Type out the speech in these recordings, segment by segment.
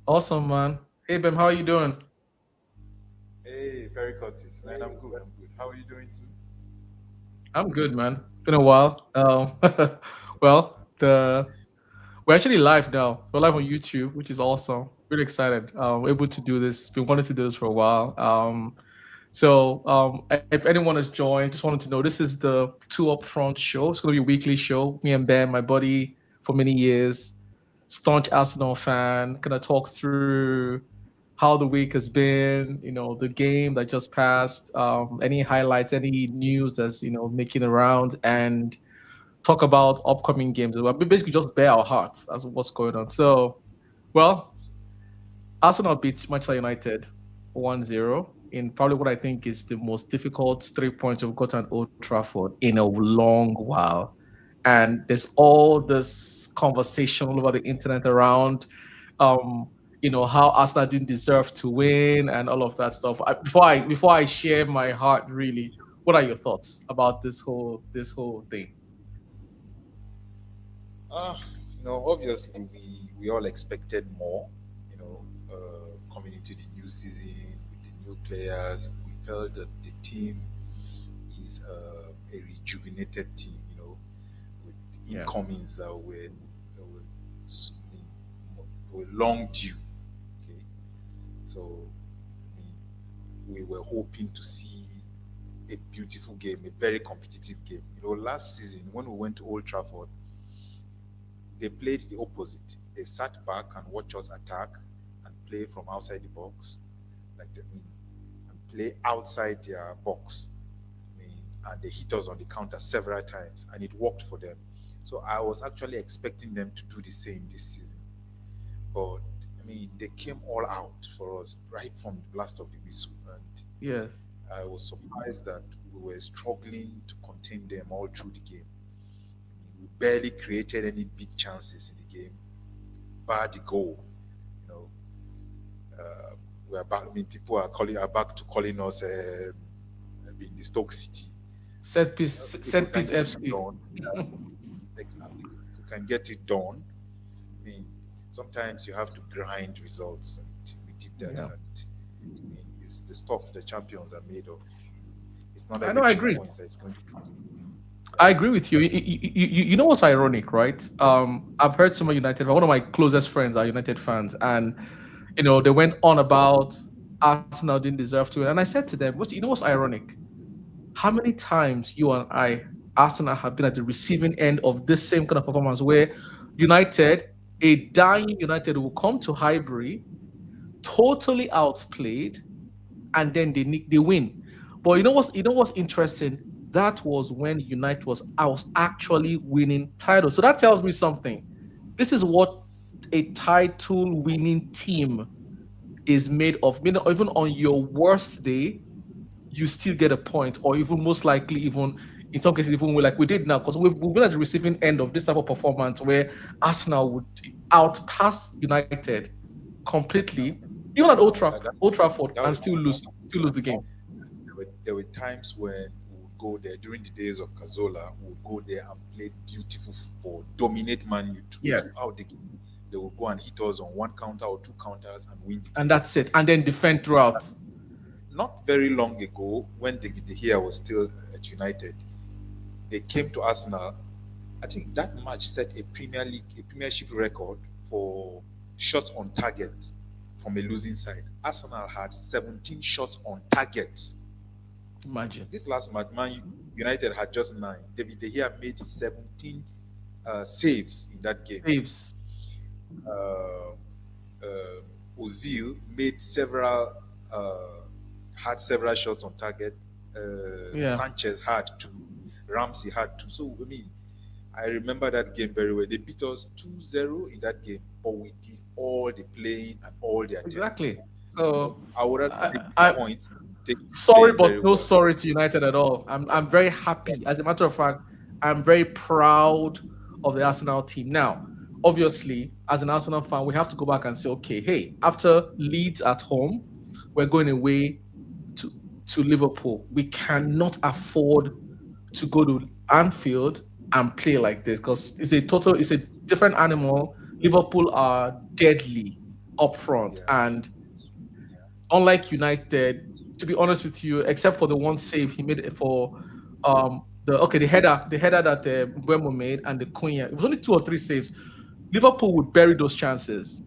Awesome, man. Hey, Bem, how are you doing? Hey, very Curtis. Man, I'm good. I'm good. How are you doing too? I'm good, man. It's been a while. Well, we're actually live now. We're live on YouTube, which is awesome. Really excited. We're able to do this. Been wanting to do this for a while. If anyone has joined, just wanted to know this is the Two Upfront show. It's going to be a weekly show. Me and Ben, my buddy for many years, staunch Arsenal fan, gonna talk through how the week has been. The game that just passed. Any highlights, any news that's making around, and talk about upcoming games. Well, we basically just bare our hearts as what's going on. Well, Arsenal beat Manchester United 1-0 in probably what I think is the most difficult 3 points we've got at Old Trafford in a long while. And there's all this conversation all over the internet around, um, how Arsenal didn't deserve to win and all of that stuff. Before I share my heart, really, what are your thoughts about this whole thing? Uh, obviously we all expected more. Coming into the new season with the new players, we felt that the team is a rejuvenated team. With Yeah. incomings that were long due. Okay, so I mean, we were hoping to see a beautiful game, a very competitive game. Last season when we went to Old Trafford, they played the opposite. They sat back and watched us attack and play from outside the box, and play outside their box. And they hit us on the counter several times, and it worked for them. So I was actually expecting them to do the same this season. But they came all out for us right from the blast of the whistle, and Yes. I was surprised that we were struggling to contain them all through the game. We barely created any big chances in the game, bar the goal. You know, uh, we are back. Are back to calling us being the Stoke City. Set piece, If we set can piece get it FC. done, exactly. If we can get it done, I mean, sometimes you have to grind results, and we did that. Yeah. And it's the stuff the champions are made of. It's not I know. every I three agree. points that is going to. I agree with you. You know what's ironic, right? I've heard some of United. One of my closest friends are United fans, and they went on about Arsenal didn't deserve to win. And I said to them, what's ironic? How many times you and Arsenal, have been at the receiving end of this same kind of performance where United, a dying United, will come to Highbury, totally outplayed, and then they win. But you know what's interesting? That was when United was actually winning titles. So that tells me something. This is what a title winning team is made of. Even on your worst day, you still get a point, or even most likely, even in some cases, even like we did now, because we've been at the receiving end of this type of performance where Arsenal would outpass United completely, even at That, Old Trafford, that and was still lose the game. there were times when we would go there during the days of Cazola. We would go there and play beautiful football, dominate Man U Yes. throughout the game. They would go and hit us on one counter or two counters and win the And game. that's it. And then defend throughout. Not very long ago, when the Gea was still at United, they came to Arsenal. I think that match set a Premiership record for shots on target from a losing side. Arsenal had 17 shots on target. Imagine. This last match, United had just nine. David De Gea made 17 saves in that game. Saves. Uh, Ozil made had several shots on target. Yeah. Sanchez had two. Ramsey had two. So I remember that game very well. They beat us 2-0 in that game, but we did all the playing and all the attempts. Exactly. So I would rather take the I points, take sorry, playing but very no well. sorry to United at all. I'm very happy. As a matter of fact, I'm very proud of the Arsenal team. Now, obviously, as an Arsenal fan, we have to go back and say, okay, hey, after Leeds at home, we're going away to to Liverpool. We cannot afford to go to Anfield and play like this because it's a different animal. Liverpool are deadly. up front. Yeah. And Yeah. unlike United, to be honest with you, except for the one save he made for the header that Mbeumo made and the Cunha, it was only two or three saves. Liverpool would bury those chances. Mm.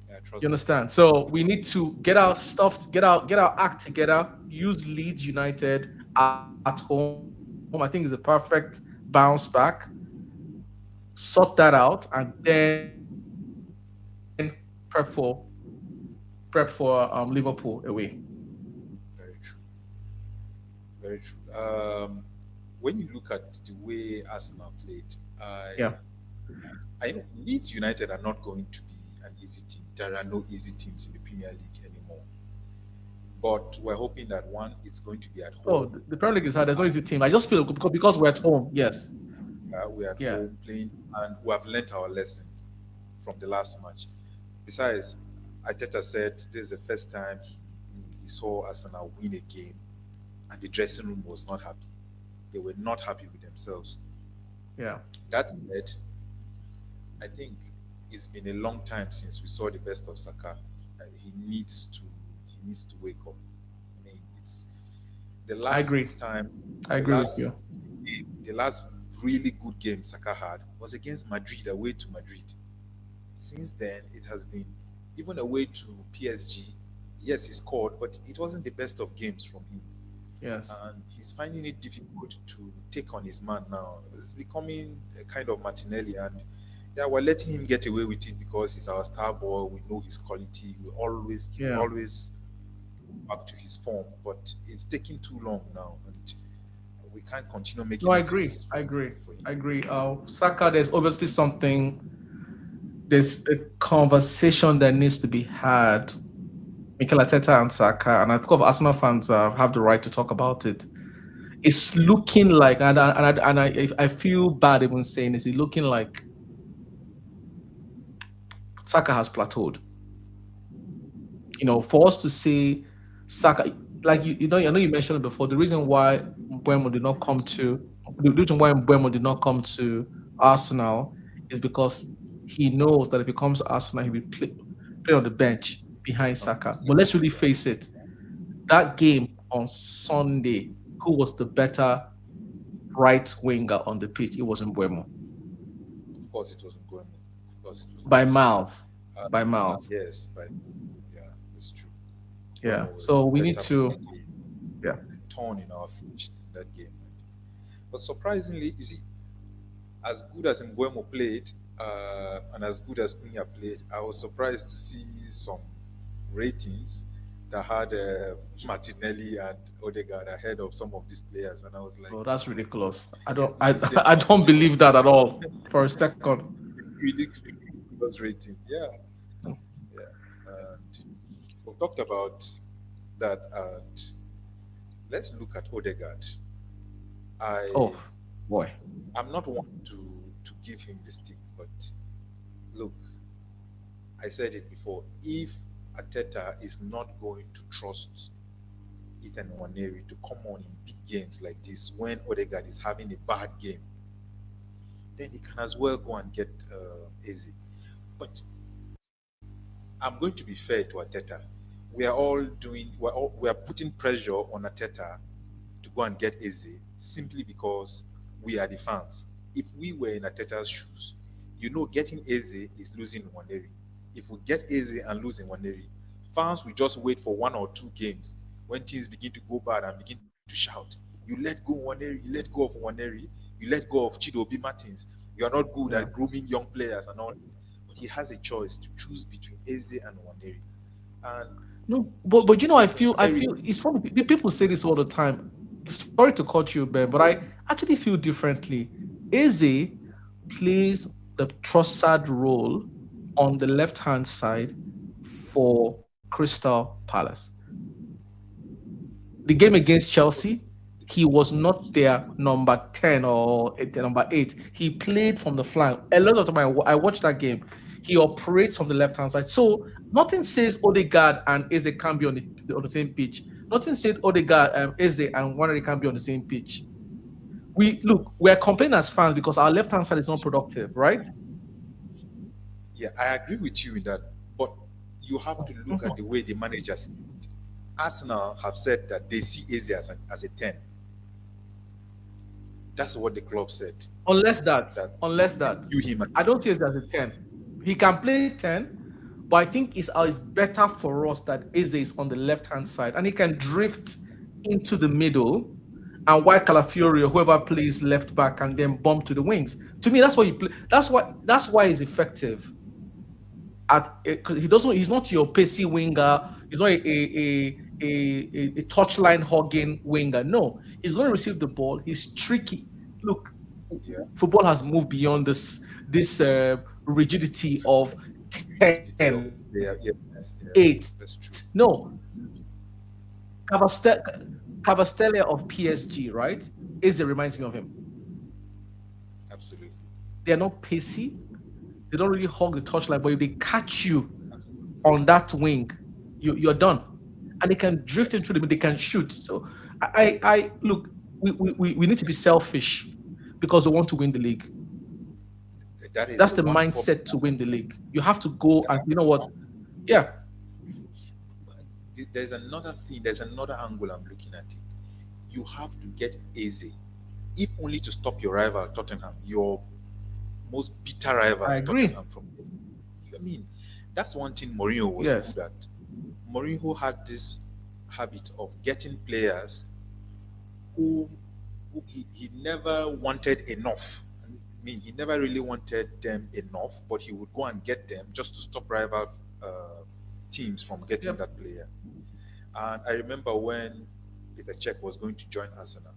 Yeah. You Trust me. understand? So we need to get our stuff, get our act together. Use Leeds United at home. I think is a perfect bounce back. Sort that out, and then prep for Liverpool away. Very true. Very true. When you look at the way Arsenal played, Yeah. I know Leeds United are not going to be an easy team. There are no easy teams in the Premier League anymore. But we're hoping that one, it's going to be at Oh, home. the Premier League is hard. There's no And easy team. I just feel because we're at home. Yes. we're at Yeah. home playing, and we have learnt our lesson from the last match. Besides, Ateta said this is the first time he saw Arsenal win a game, and the dressing room was not happy. They were not happy with themselves. Yeah. That said, I think it's been a long time since we saw the best of Saka. He needs to wake up. I mean, it's the I agree. last time, I the agree with last you. the last really good game Saka had was against Madrid, away to Madrid. Since then, it has been even away to PSG. Yes, he scored, but it wasn't the best of games from him. Yes. And he's finding it difficult to take on his man now. It's becoming a kind of Martinelli, and yeah, we're letting him get away with it because he's our star boy. We know his quality. He will Yeah. always back to his form, but it's taking too long now, and we can't continue No, making I agree. excuses I agree. for him. I agree. Saka, there's obviously something. There's a conversation that needs to be had. Mikel Arteta and Saka, and I think of Arsenal fans have the right to talk about it. It's looking like, and I feel bad even saying this. It's looking like Saka has plateaued. For us to say Saka, like I know you mentioned it before. The reason why Mbeumo did not come to the reason why Mbeumo did not come to Arsenal is because he knows that if he comes to Arsenal, he'll be play on the bench behind Saka. But let's really Yeah, face it, that game on Sunday, who was the better right winger on the pitch? It was Mbeumo of course it wasn't going. Of course it wasn't by going. miles, Uh, by miles. yes, but yeah, it's true. Yeah. Bueno was So we need better from to. the game. Yeah. A thorn in our flesh in that game. But surprisingly, you see, as good as Mbuemo played, and as good as Cunha played, I was surprised to see some ratings that had Martinelli and Odegaard ahead of some of these players, and I was like, Oh, that's ridiculous. I it's don't. not I the same I don't quality believe that at all for a second. really ridiculous rating. Yeah, yeah. And we've talked about that, and let's look at Odegaard. I Oh, boy. I'm not one to give him the stick, but look, I said it before. If Ateta is not going to trust Ethan Waneri to come on in big games like this when Odegaard is having a bad game, then he can as well go and get Eze. But I'm going to be fair to Ateta. We are putting pressure on Ateta to go and get Eze simply because we are the fans. If we were in Ateta's shoes, getting Eze is losing Waneri. If we get Eze and losing Waneri, fans will just wait for one or two games when things begin to go bad and begin to shout. You let go Waneri, you let go of Waneri, you let go of Chidobi Martins. You are not good Yeah. at grooming young players and all. But he has a choice to choose between Eze and Waneri. And No, but I feel Waneri, it's funny. People say this all the time. Sorry to cut you, Ben, but I actually feel differently. Eze plays the Trossard role on the left hand side for Crystal Palace. The game against Chelsea, he was not their number 10 or number 8. He played from the flank. A lot of the time, I watched that game. He operates from the left hand side. So nothing says Odegaard and Eze can be on the same pitch. Nothing said Odegaard, Eze, and Waneri can be on the same pitch. We're complaining as fans because our left hand side is not productive, right? yeah, I agree with you in that, but you have to look at Mhm. the way the manager sees it. Arsenal have said that they see Eze as a 10. That's what the club said, that Unless they that, view him as I don't see it as a 10. He can play 10, but I think it's better for us that Eze is on the left hand side and he can drift into the middle and why Calafiori or whoever plays left back and then bump to the wings. To me, that's what he play. That's why he's effective at 'cause he's not your pacey winger. He's not a touchline hogging winger. No, he's going to receive the ball. He's tricky. Look, yeah, football has moved beyond this rigidity of rigidity 10, of player. Yeah, yes, 8. yeah, that's true. No, Cavaste- Cavastelli of PSG, right? Eze reminds me of him. Absolutely. They are not pacey. They don't really hog the touchline, but if they catch you on that wing, you're done. And they can Yeah, drift into the middle, they can shoot. So I look, we need to be selfish because we want to win the league. that is That's the the one mindset formula. to win the league. You have to go and That's you know what? Yeah, there's another thing. There's another angle I'm looking at it. You have to get Eze, if only to stop your rival Tottenham, your most bitter I rivals agree. Tottenham from. I mean, that's one thing Mourinho was Yes. good at. Mourinho had this habit of getting players who, he never wanted enough. I mean, he never really wanted them enough, but he would go and get them just to stop rival teams from getting Yep. that player. And I remember when Peter Cech was going to join Arsenal.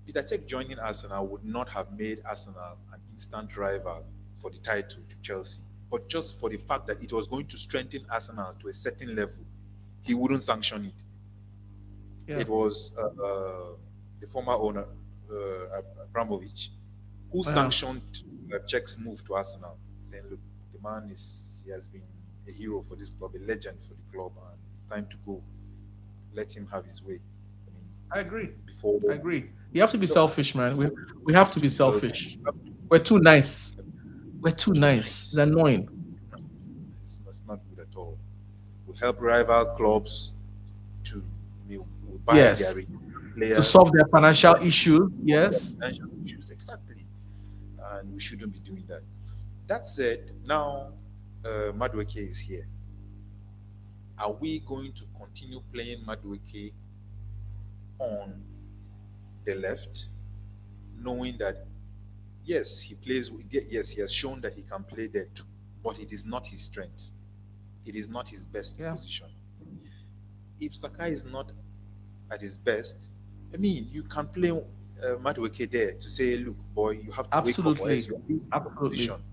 Peter Cech joining Arsenal would not have made Arsenal an instant rival for the title to Chelsea. But just for the fact that it was going to strengthen Arsenal to a certain level, he wouldn't sanction it. Yeah. It was the former owner, Abramovich, who Uh-huh. sanctioned Czech's move to Arsenal, saying, "Look, the man he has been a hero for this club, a legend for the club, and it's time to go. Let him have his way." I mean, I agree. before, I agree. You have to be so selfish, man. We you have have to to be be self, selfish. We're too nice. We're too too nice. It's nice. annoying. It's not good at all. We help rival clubs to, we buy their Yes. To players, solve their financial issues. their Yes. financial issues exactly, and we shouldn't be doing that. That said, now Madueke is here. Are we going to continue playing Madueke on the left, knowing that yes, he plays, yes, he has shown that he can play there too, but it is not his strength. It is not his best Yeah. position. If Sakai is not at his best, I mean, you can play Madueke there to say, look, boy, you have to wake up or else Absolutely. you're losing your Absolutely. position.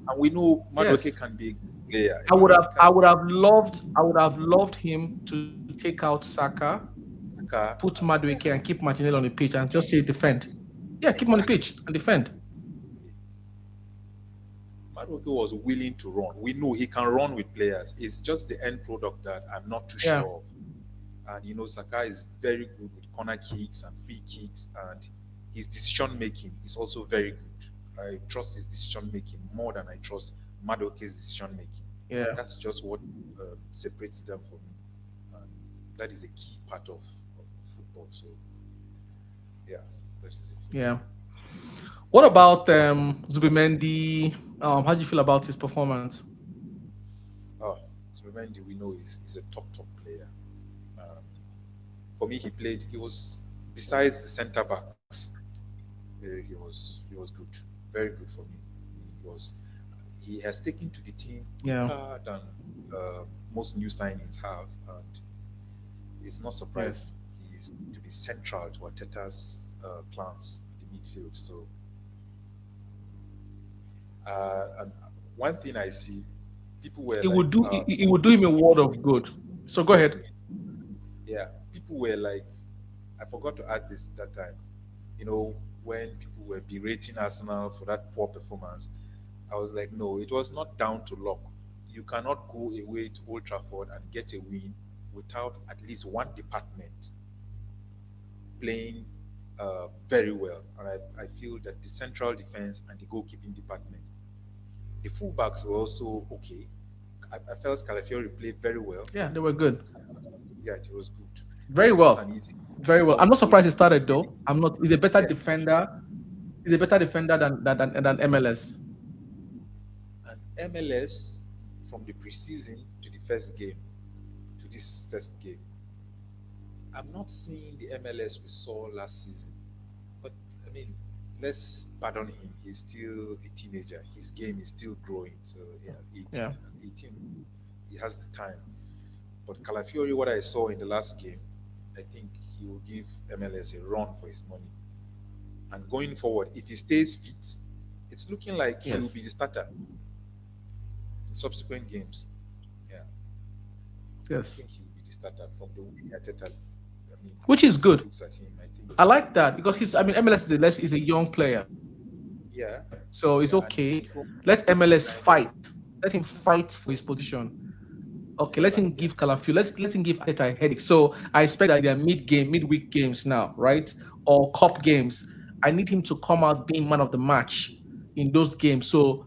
And we know Madueke Yes. can be a good player. I I mean, would he have I can would have loved I would have loved him to take out Saka, Saka, put and Madueke yeah, and keep Martinelli on the pitch and just say defend. Yeah, keep him on the exactly. pitch and defend. Madueke was willing to run. We know he can run with players. It's just the end product that I'm not too Yeah. sure of. And you know, Saka is very good with corner kicks and free kicks, and his decision making is also very good. I trust his decision making more than I trust Madueke's decision making. Yeah. That's just what separates them for me. And that is a key part of football. So, yeah, that is it. Yeah. What about Zubimendi? How do you feel about his performance? Oh, so Mendy, we know is a top player. Um, for me, he was, besides the centre backs, he was good, very good for me. He has taken to the team Yeah. quicker than most new signings have, and it's not surprising. Yes. He's going to be central to Arteta's plans in the midfield. So, and one thing I see, people were It like, would do it would do him a world of good. So go ahead. yeah, people were like, I forgot to add this that time. You know, when people were berating Arsenal for that poor performance, I was like, no, it was not down to luck. You cannot go away to Old Trafford and get a win without at least one department playing very well. And I feel that the central defense and the goalkeeping department The fullbacks were also okay. I felt Calafiori played very well. Yeah, they were good. Yeah, it was good. But Very it's not an well. easy Very well. I'm one. not surprised he started though. I'm not. He's a better Yeah, defender. He's a better defender than MLS. and MLS from the preseason to the first game to this first game, I'm not seeing the MLS we saw last season. But I mean, let's pardon him. He's still a teenager. His game is still growing. So yeah, Yeah. 18, he has the time. But Calafiori, what I saw in the last game, I think he will give MLS a run for his money. And going forward, if he stays fit, it's looking like he will Yes. be the starter in subsequent games. Yeah, I Yes. think he will be the starter from the way Ateta, I mean, Which is good. looks at him. I think, I like that because he's. I mean, MLS is a young player, so it's yeah, okay. yeah, and Let he's MLS from fight. kind of, Let him fight for his position. Okay, let him give exactly, Calafield. Let him give Arteta a headache. So I expect that in their midweek games now, right, or cup games, I need him to come out being man of the match in those games. So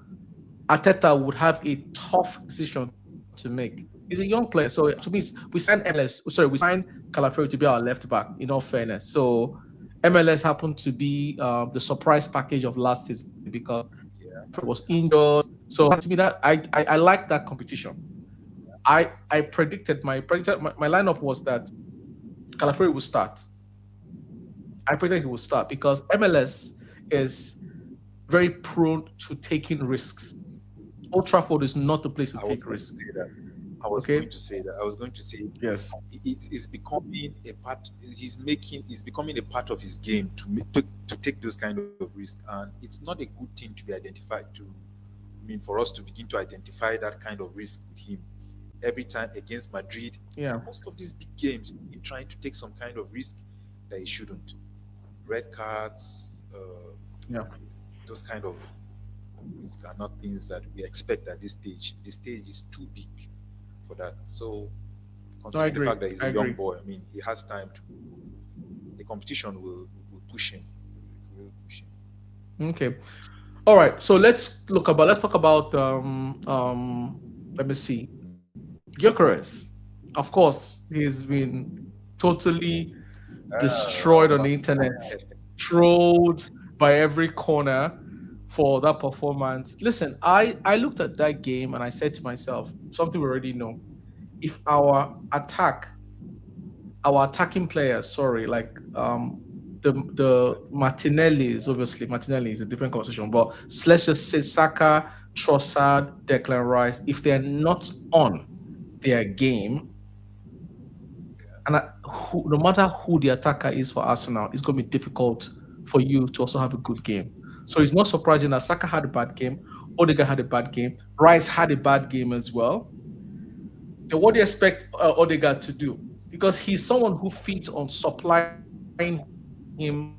Arteta would have a tough decision to make. He's a young player, so to me, we signed MLS. Sorry, we signed Calafiori to be our left back. In all fairness, so MLS happened to be the surprise package of last season because yeah. Calafiori was injured. So to me, that I like that competition. I predicted my lineup was that Calafiori would start. I predicted he would start because MLS is very prone to taking risks. Old Trafford is not the place to I was take going to risk. say that. I was Okay. going to say that. I was going to say Yes. it is becoming a part. He's becoming a part of his game to take those kind of risks, and it's not a good thing to be identified to. I mean, for us to begin to identify that kind of risk with him every time against Madrid Yeah. and most of these big games, he's trying to take some kind of risk that he shouldn't. Red cards, Yeah. those kind of risks are not things that we expect at this stage. The stage is too big for that. So, No, I considering the agree. fact that he's I a young agree. boy, I mean, he has time to. The competition will push him. Will push him. Okay. All right. So let's talk about let me see. Gyökeres. Of course, he's been totally destroyed on the internet, trolled by every corner for that performance. Listen, I looked at that game and I said to myself something we already know. If our attacking players, sorry, like the Martinelli, obviously Martinelli is a different conversation, but let's just say Saka, Trossard, Declan Rice, if they're not on their game, and no matter who the attacker is for Arsenal, it's going to be difficult for you to also have a good game. So it's not surprising that Saka had a bad game, Odegaard had a bad game, Rice had a bad game as well. And what do you expect Odegaard to do? Because he's someone who feeds on supplying him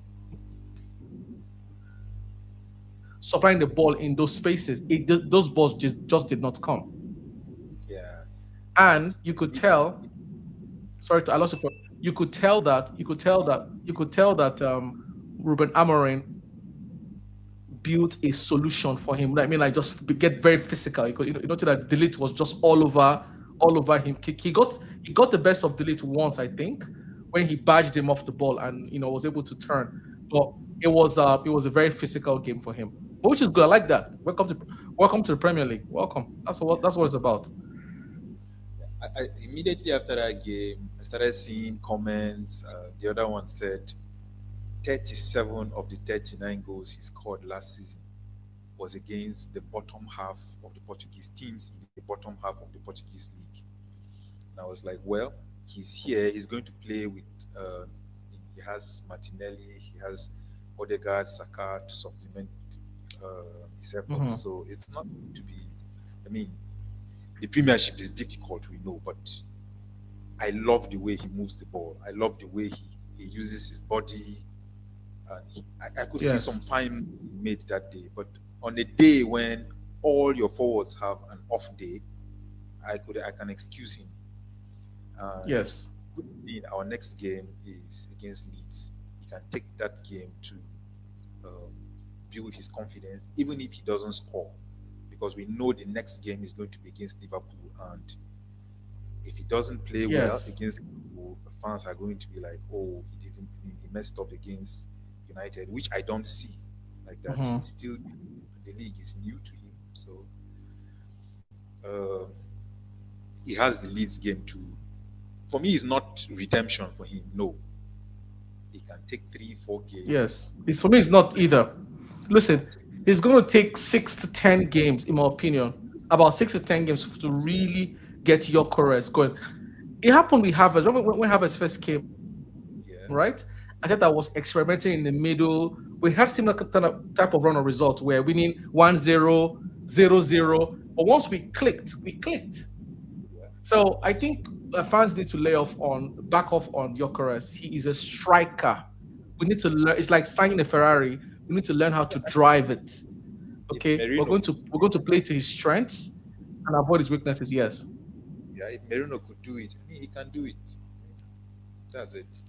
supplying the ball in those spaces. Those balls just did not come, Yeah, and and you could tell. Sorry, I lost it. You could tell that Ruben Amorim built a solution for him. I mean, like just get very physical. You notice that Delete was just all over him. He got the best of Delete once, I think, when he badged him off the ball and was able to turn. But it was a very physical game for him, which is good. I like that. Welcome to the Premier League. Welcome. That's what it's about. I immediately after that game, I started seeing comments. The other one said 37 of the 39 goals he scored last season was against the bottom half of the Portuguese teams in the bottom half of the Portuguese league. And I was like, well, he's here. He's going to play with. Uh, he has Martinelli. He has Odegaard, Saka to supplement his efforts. Mhm. So it's not going to be. I mean, the Premiership is difficult, we know, but I love the way he moves the ball. I love the way he uses his body. I could see some Yes. fine moves he made that day, but on a day when all your forwards have an off day, I can excuse him. And Yes. our next game is against Leeds. He can take that game to um, build his confidence, even if he doesn't score, because we know the next game is going to be against Liverpool, and if he doesn't play well Yes. against Liverpool, the fans are going to be like, "Oh, he messed up against United," which I don't see like that. He's Hmm. still the league is new to him, so uh, he has the Leeds game too. For me, it's not redemption for him. No, he can take 3, 4 games. Yes. For me, it's not either. Listen, it's going to take 6 to 10 games, in my opinion, about 6 to 10 games to really get your chorus going. It happened with Harvest. When Harvest first came, Yeah, right? I thought I was experimenting in the middle. We had similar type of run of results where winning 1-0, 0-0. But once we clicked, we clicked. yeah, So I think fans need to back off on Gyökeres. He is a striker. We need to learn. It's like signing a Ferrari. We need to learn how to drive it. if Okay, Merino, we're going to play to his strengths and avoid his weaknesses. Yes. yeah, if Merino could do it, I mean, he can do it. That's it.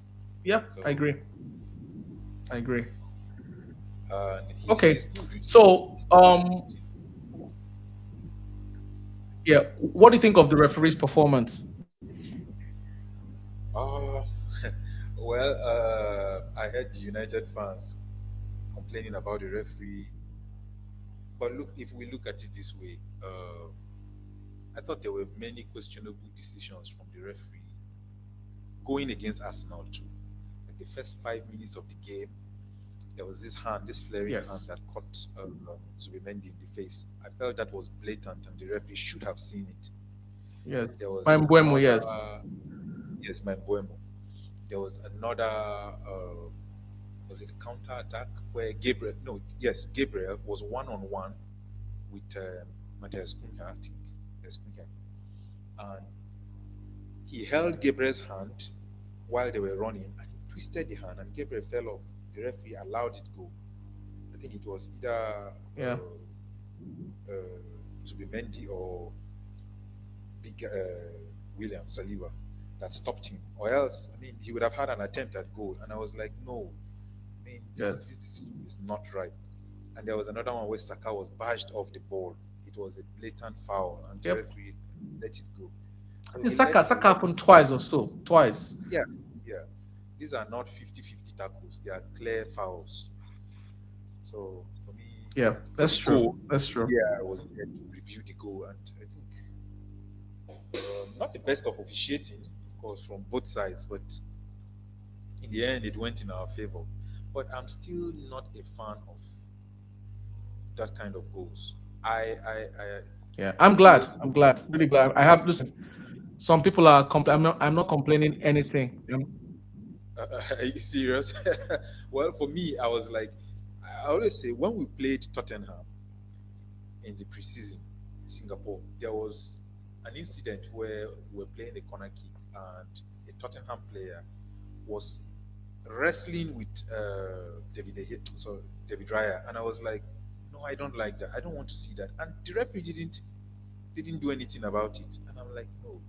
Yeah, I So, agree. I agree. and he's Okay, good with it. so yeah, what do you think of the referee's performance? Uh, well, I heard the United fans complaining about the referee. But look, if we look at it this way, I thought there were many questionable decisions from the referee going against Arsenal too. Like the first 5 minutes of the game, there was this hand, this flaring hand Yes, that caught Zubimendi in the face. I felt that was blatant, and the referee should have seen it. yes. There was My Mbuemo, another, yes, yes, my Buemo. There was another, was it a counter attack where Gabriel? No, yes, Gabriel was one on one with Matthias Cunha, I think, yes, Cunha, and he held Gabriel's hand while they were running, and he twisted the hand, and Gabriel fell off. The referee allowed it go. I think it was either yeah, Zubimendi or Big William Saliba that stopped him, or else, I mean, he would have had an attempt at goal. And I was like, no, I mean, this yes, decision is not right. And there was another one where Saka was bashed off the ball. It was a blatant foul, and the yep. referee let it go. I So think he let the Saka ref. happened twice or so, twice. Yeah, yeah. These are not 50-50 tackles, they are clear fouls. So for me, Yeah, and for that's the true. goal, That's true. yeah, I was there to review the goal, and I think not the best of officiating, of course, from both sides, but in the end, it went in our favor. But I'm still not a fan of that kind of goals. I Yeah, I'm if glad. you I'm glad. Really glad. I have listen. Some people are I'm not complaining anything. are you serious? Well, for me, I was like, I always say when we played Tottenham in the preseason in Singapore, there was an incident where we were playing a corner kick and a Tottenham player was wrestling with David Raya, and I was like, no, I don't like that. I don't want to see that. And the referee didn't do anything about it, and I'm like, no,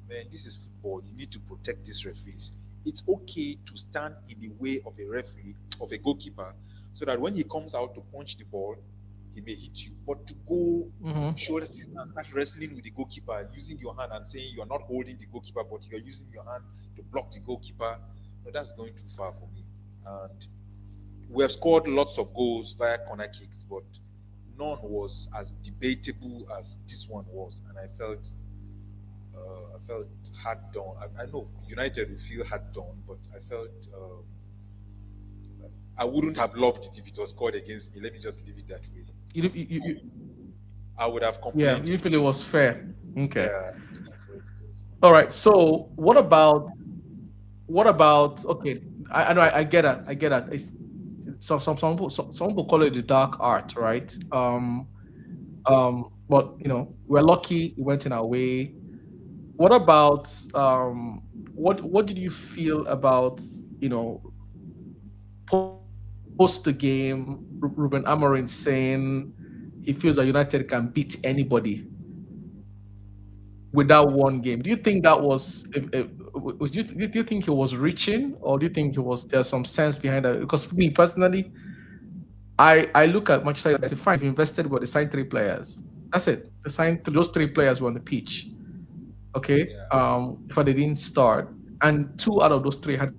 man, this is football. You need to protect these referees. It's okay to stand in the way of a referee, of a goalkeeper, so that when he comes out to punch the ball, he may hit you. But to go Hmm. shoulder to shoulder and start wrestling with the goalkeeper, using your hand and saying you're not holding the goalkeeper, but you're using your hand to block the goalkeeper, no, that's going too far for me. And we have scored lots of goals via corner kicks, but none was as debatable as this one was, and I felt hard done. I know United will feel hard done, but I felt I wouldn't have loved it if it was scored against me. Let me just leave it that way. I would have Yeah, complained. you feel it was fair. Okay. Yeah, I felt it was. All right. So what about okay? I know I get that. I get that. Some people call it the dark art, right? But we're lucky it went in our way. What about what did you feel about you know post the game? Ruben Amorim saying he feels that United can beat anybody without one game. Do you think that was? Do you think he was reaching, or do you think there's some sense behind that? Because for me personally, I look at Manchester United. Fine, you've invested, but they signed three players. That's it. They signed those three players were on the pitch. Okay. Yeah, If they didn't start, and two out of those three had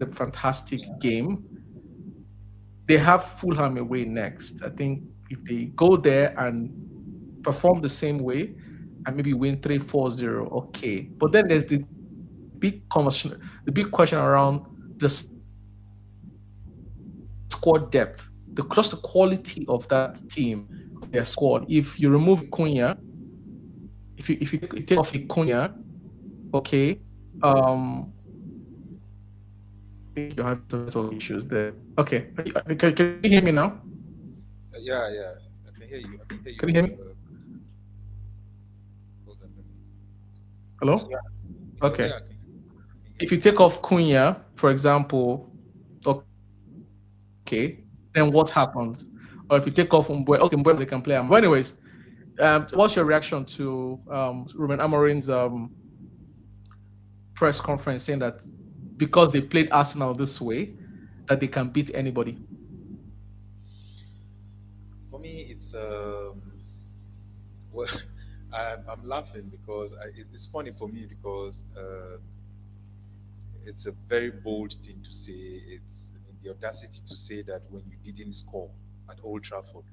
a fantastic game. yeah. They have Fulham away next. I think if they go there and perform the same way and maybe win 3-4-0, okay. But then there's the big conversation, the big question around the squad depth, just the quality of that team, of their squad. If you remove a Cunha, if you take off a Cunha, okay, I think you're having some network issues there. Okay, can you hear me now? Yeah, yeah. I can hear you. I can hear you, Can you but hear me? hold on, let me. Hello? Yeah, Okay. yeah, I can hear If you you. take off Cunha, for example, okay, then what happens? Or if you take off Mbwe, okay, Mbwe they can play. But anyways, what's your reaction to Ruben Amorim's press conference saying that because they played Arsenal this way, that they can beat anybody? For me, it's well, I'm laughing because it's funny for me because it's a very bold thing to say. It's, I mean, the audacity to say that when you didn't score at Old Trafford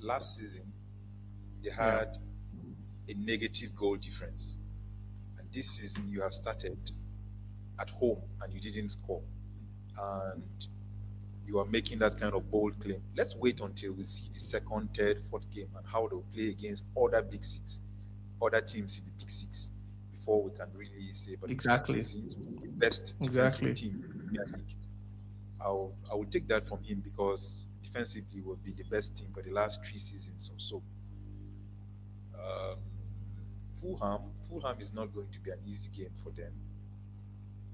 last season, they Yeah, had a negative goal difference, and this season you have started at home and you didn't score, and you are making that kind of bold claim. Let's wait until we see the second, third, fourth game and how they'll play against other big six, other teams in the big six, before we can really say. But exactly. since the best defensive Exactly. team in the Premier League, I will take that from him because defensively will be the best team for the last 3 seasons or so. Um, Fulham is not going to be an easy game for them,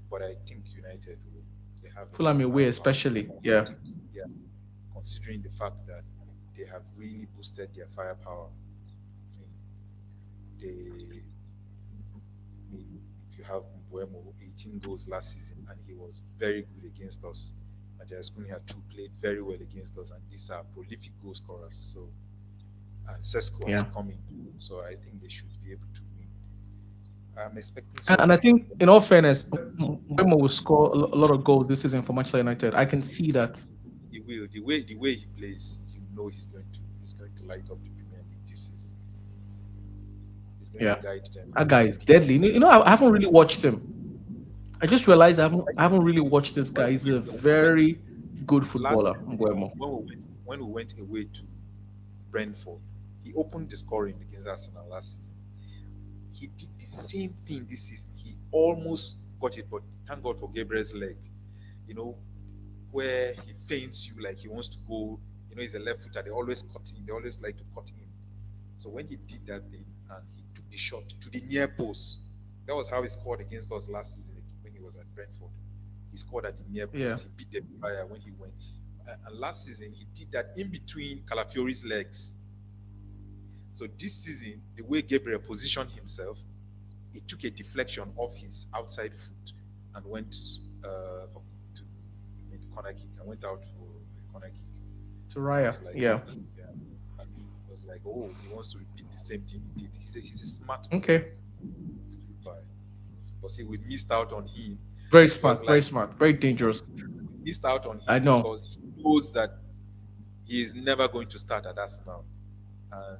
but I think United will. They have a lot Fulham of away, firepower. especially. Yeah. Yeah, considering the fact that they have really boosted their firepower. I mean, they, I mean, if you have Mbuemo, 18 goals last season, and he was very good against us. Matthias Cunha too played very well against us, and these are prolific goal scorers. So, and Sesko has Yeah. come in, so I think they should be able to win. I'm expecting And I something think, from in all fairness, Mbeumo will score a lot of goals this season for Manchester United. I can see that. he will. The way he plays, you know he's going to light up the Premier League this season. He's going to Yeah. guide them That guy is like deadly. I haven't really watched him. I just realized like I haven't really watched this when guy. He's we a went when very good last footballer, season Mbeumo. when we went away to Brentford, he opened the scoring against Arsenal last season. He did the same thing this season. He almost got it, but thank God for Gabriel's leg. You know, where he feints you like he wants to go. He's a left footer. They always cut in. They always like to cut in. So when he did that thing and he took the shot to the near post, that was how he scored against us last season when he was at Brentford. He scored at the near Yeah. post. He beat the fire when he went. And last season he did that in between Calafiori's legs. So this season, the way Gabriel positioned himself, he took a deflection off his outside foot and went to made a corner kick and went out for a corner kick. To I Raya. was like, Yeah. yeah, I was like, oh, he wants to repeat the same thing he did. He's a smart player. Okay. He's a good guy. But see, we missed out on him. Very It was smart. Very like smart. Very dangerous. we missed out on I him know. because he knows that he is never going to start at Arsenal. And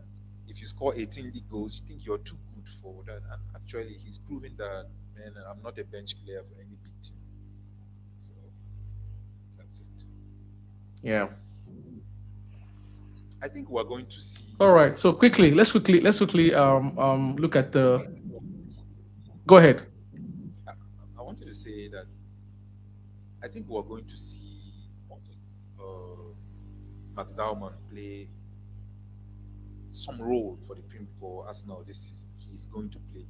if you score 18 league goals, you think you're too good for that. And actually, he's proving that, man, I'm not a bench player for any big team. So that's it. Yeah. I think we're going to see. All right. So let's quickly look at the. Go ahead. I, I wanted to say that I think we're going to see uh, Max Dowman play some role for Arsenal this season. He's going to play.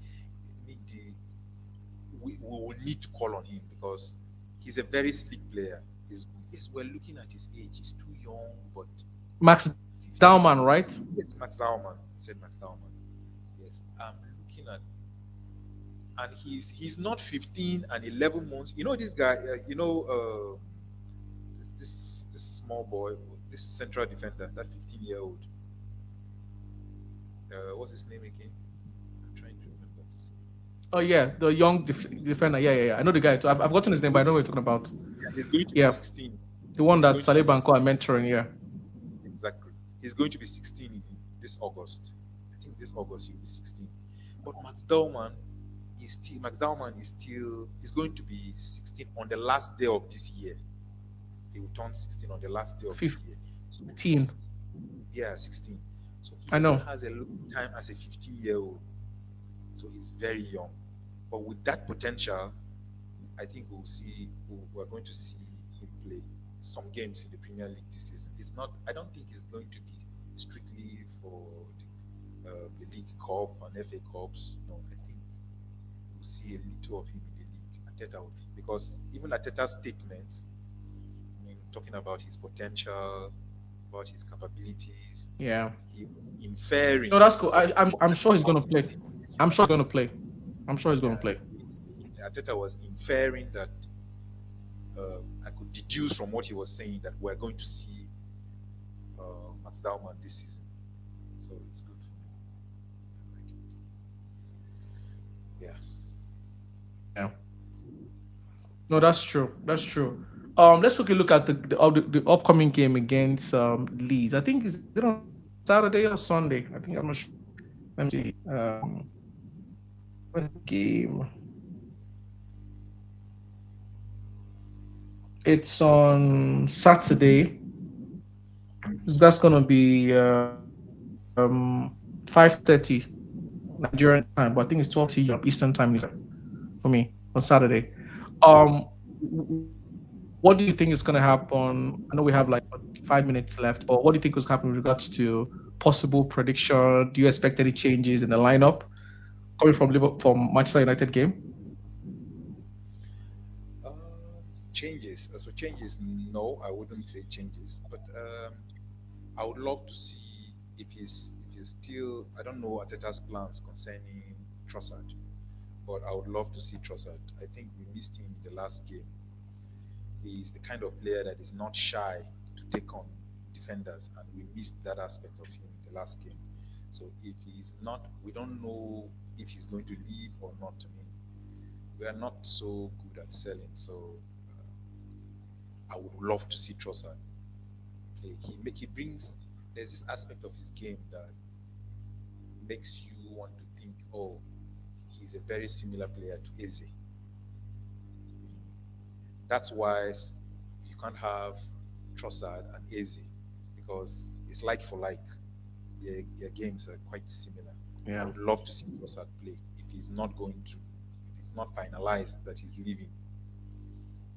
We will need to call on him because he's a very slick player. Yes, we're looking at his age. He's too young, but Max 50. Dowman, right? Yes, Max Dowman. I said Max Dowman. Yes, I'm looking at, and he's not 15 and 11 months. This guy. This small boy, this central defender, that 15-year-old. What's his name again? I'm trying to remember this. Oh yeah, the young defender. Yeah, yeah, yeah. I know the guy too. I've forgotten his He's name, but I going know to what be you're talking 16. about. Yeah, he's going to be Yeah, 16. the one He's that going to be Saliba and Co are 16. mentoring. Yeah, Exactly. He's going to be 16 in this August. I think this August he'll be 16. But Max Dallman is still he's going to be 16 on the last day of this year. He will turn 16 on the last day of this year. So 15. yeah, 16. So he I still know. has a long time as a 15-year-old. So he's very young. But with that potential, I think we're going to see him play some games in the Premier League this season. It's not. I don't think it's going to be strictly for the League Cup and FA Cups. No, I think we'll see a little of him in the league. Because even Ateta's statements, I mean, talking about his potential, about his capabilities, Yeah. he was inferring No, that's cool. I'm sure he's how gonna play. easy this I'm would sure he's be. gonna play. I'm sure he's gonna Yeah, play. Ateta was inferring that I could deduce from what he was saying that we're going to see Max Dallman this season. So it's good for me. I like it. Yeah. Yeah. No, that's true. That's true. Let's quickly look at the upcoming game against Leeds. I think is it on Saturday or Sunday? I think I'm not sure. Let me see. When's the game? It's on Saturday. So that's gonna be 5:30 Nigerian time, but I think it's 12:30 Eastern time later for me on Saturday. What do you think is going to happen? I know we have like 5 minutes left, but what do you think was happening with regards to possible prediction? Do you expect any changes in the lineup coming from Liverpool from Manchester United game? Changes. As for changes, no, I wouldn't say changes. But I would love to see if he's still. I don't know Ateta's plans concerning Trossard, but I would love to see Trossard. I think we missed him in the last game. He's the kind of player that is not shy to take on defenders, and we missed that aspect of him in the last game. So if he's not, we don't know if he's going to leave or not. I mean, we are not so good at selling, so I would love to see Trossard play. He brings there's this aspect of his game that makes you want to think, oh, he's a very similar player to Eze. That's why you can't have Trossard and Eze because it's like for like. Their games are quite similar. I Yeah. would love to see Trossard play if it's not finalized that he's leaving,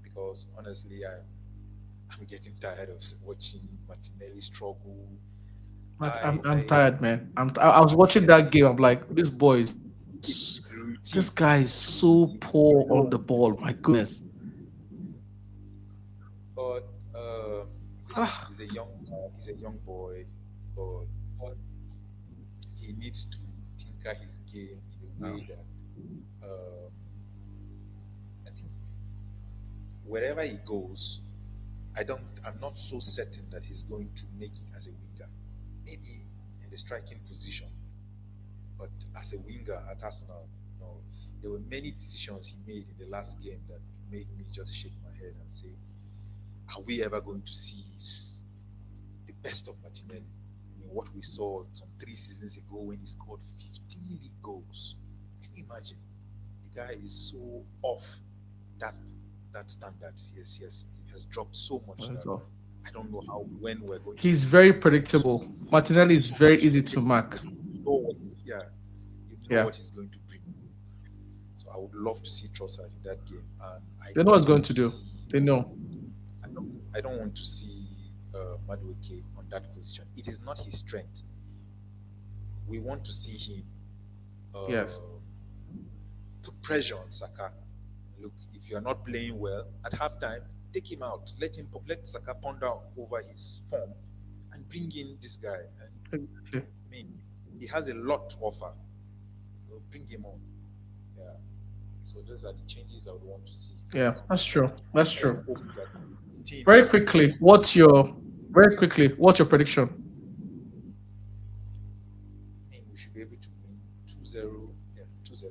because honestly, I'm getting tired of watching Martinelli struggle. But I I'm I tired, man. I was watching Yes, that game. I'm like, this guy is he's so too poor on the slow. ball. My goodness. But listen, Ah, he's a young boy, but he needs to tinker his game in a way that um, I think wherever he goes, I'm not so certain that he's going to make it as a winger. Maybe in the striking position, but as a winger at Arsenal, no. There were many decisions he made in the last game that made me just shake my head and say, are we ever going to see the best of Martinelli? I mean, what we saw some 3 seasons ago when he scored 15 league goals. Can you imagine? The guy is so off that that standard. He has dropped so much that so I don't know how when we're going to he's see very him. predictable. Martinelli is very easy to mark. You know what he's yeah, you know Yeah. what he's going to bring. So I would love to see Trossard in that game, and I They know what's don't going want to to do. see They know. I don't want to see Madueke on that position. It is not his strength. We want to see him uh, Yes. put pressure on Saka. Look, if you are not playing well at halftime, take him out. Let Saka ponder over his form and bring in this guy. And Exactly. I mean, he has a lot to offer. So bring him on. Yeah. So those are the changes I would want to see. Yeah, that's But true. That's let's true. hope that the team Very can quickly, do what's your prediction? I mean, we should be able to win 2-0. Yeah, 2-0.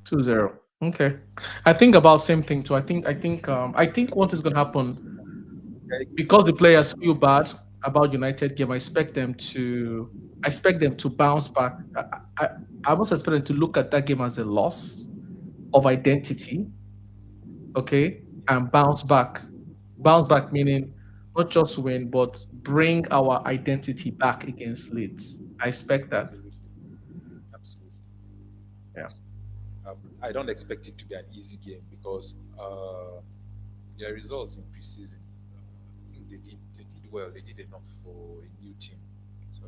2-0. Okay. I think about same thing too. I think what is going to happen Yeah, I agree because too. the players feel bad about United game. I expect them to bounce back. I, I almost expect them to look at that game as a loss of identity, okay, and bounce back. Bounce back meaning not just win, but bring our identity back against Leeds. I expect that. Absolutely. Absolutely. Yeah. I don't expect it to be an easy game because their results in preseason, I think they did well. They did enough for a new team. So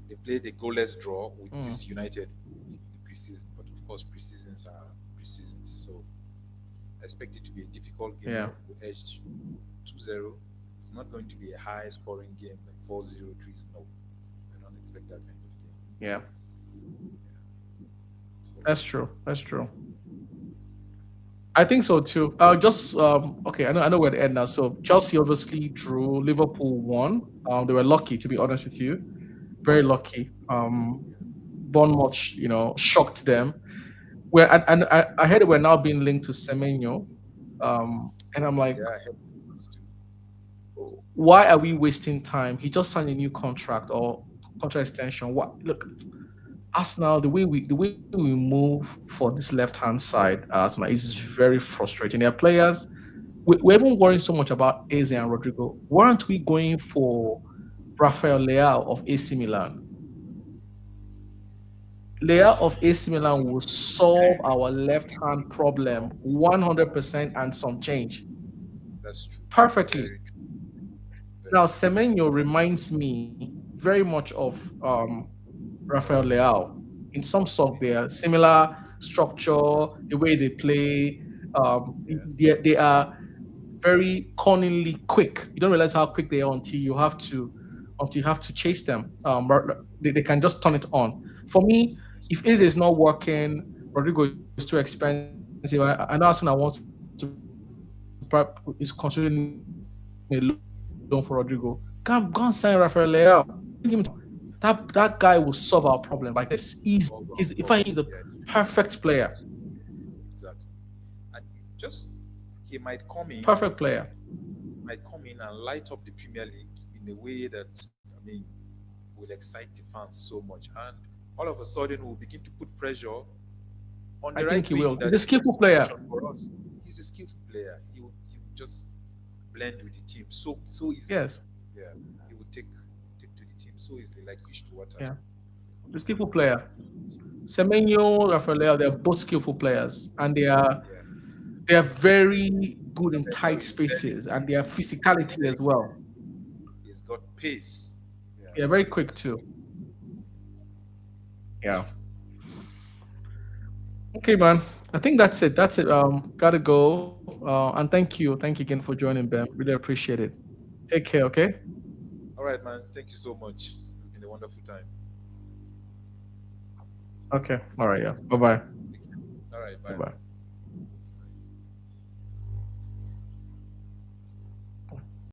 they played a goalless draw with Mm, this United in the preseason, but of course preseasons are preseasons. So I expect it to be a difficult game. yeah. We edged 2-0. It's not going to be a high scoring game like 4-0, 3-0. No, I don't expect that kind of game. Yeah. So That's true. That's true. I think so too. Just okay. I know where to end now. So Chelsea obviously drew. Liverpool won. They were lucky, to be honest with you. Very lucky. Bournemouth, shocked them. Where and I heard we're now being linked to Semenyo. And I'm like, yeah, I have those two. why are we wasting time? He just signed a new contract or contract extension. What? Look, Arsenal, the way we move for this left hand side, Arsenal is very frustrating. There are players. We're even worrying so much about Eze and Rodrigo. Weren't we going for Rafael Leao of AC Milan? Leao of AC Milan will solve our left hand problem 100% and some change That's true. perfectly. Very true. Very Now, true. Semenyo reminds me very much of Rafael Leao in some sort. They are similar structure, the way they play. Yeah. They are very cunningly quick. You don't realize how quick they are until you have to chase them. They can just turn it on. For me, That's if true. Eze is not working, Rodrigo is too expensive. I know Arsenal wants is considering a loan for Rodrigo. Go and sign Rafael Leao. Bring him to Arsenal. That guy will solve our problem like this easy. He's in fact he's the Solve our perfect problem. Yeah. player. Exactly. And just he might come Perfect in, player. and light up the Premier League in a way that will excite the fans so much. And all of a sudden we'll begin to put pressure on I the think right he wing will. He's that a is going skillful to player. function for us. He's a skillful player. He will just blend with the team so easily. Yes. Yeah. He will take to the team so easily, like fish to water. Yeah. The skillful player. Semenyo, Rafael, they're both skillful players, and they are Yeah. they are very good in tight Semenyo is very spaces, and their physicality very as well. he's got pace. Yeah, They're very he's quick too. it's Yeah. true. Okay, man. I think that's it. That's it. Gotta go. And thank you again for joining, Ben. Really appreciate it. Take care. Okay. All right, man. Thank you so much. It's been a wonderful time. Okay. All right. Yeah. Bye bye. All right, bye. Bye bye.